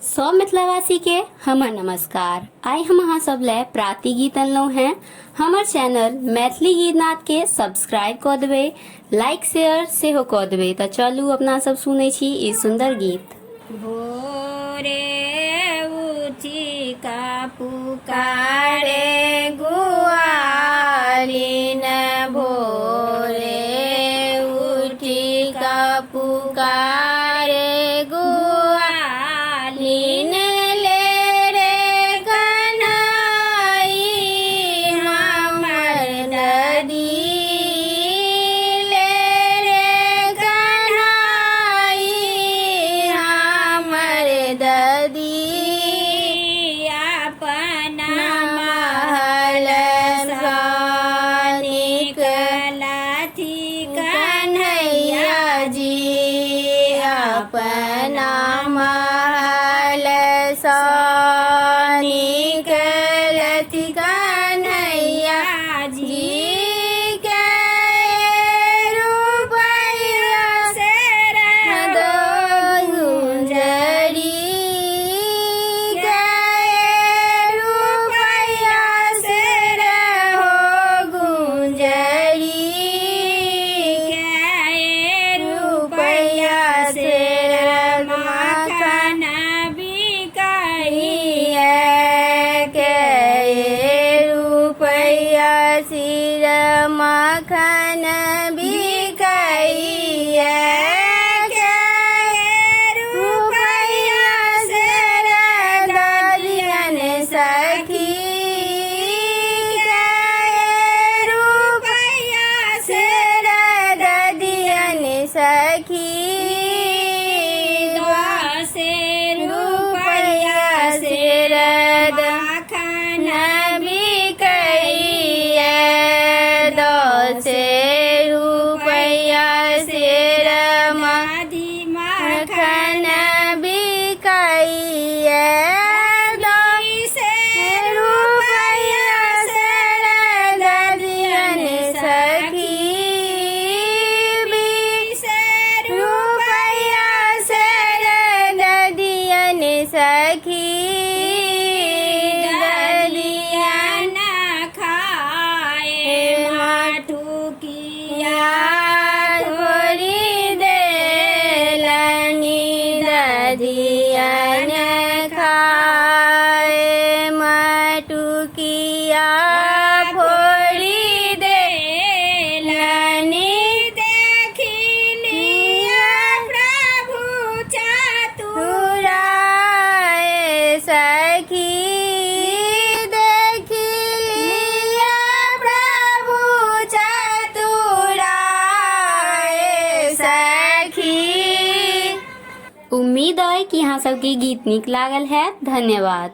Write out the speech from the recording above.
सौ मिथिलावासी के हमर नमस्कार। आइ हम अहाँ सब ले प्राति गीत अनलहुँ हैं। हमर चैनल मैथिली गीत नाद के सब्सक्राइब कऽ देबै, लाइक शेयर सेहो कऽ देबै। तऽ चलू अपना सब सुनै छी ई सुंदर गीत। भोरे उठी का पुकारे गुआलिन, भोरे उठी का पुकारे गुआलिन, ले रे कन्हाई हमर नदी, ले रे कन्हाई हमर ददी, अपना महल सा निकलथि कन्हैया जी, अपना महल सा निकलथि कन्हैया जी, के रुपैया से दो गुंजरी, के रुपैया से हो गुंजरी, के रुपैया से मखन बिकाइए, के रुपैया सिर मखन बिकाइए, के रुपैया से ददियन सखी, के रुपैया से ददियन सखी, दस रुपैया से मखन बिकाइए, दस रुपैया से मधी मखन बिकाइए, दस रुपैया से ददियन सखी, बीस रुपैया से ददियन सखी, ददियन खाए माठुकिया थोड़ी देलनी, ददियन खाए माठुकिया फोड़ी देलनी, देखी लिया प्रभु चतुराए सखी, देखी लिया प्रभु चतुराए सखी। उम्मीद है कि यहाँ सबके गीत नीक लागल है। धन्यवाद।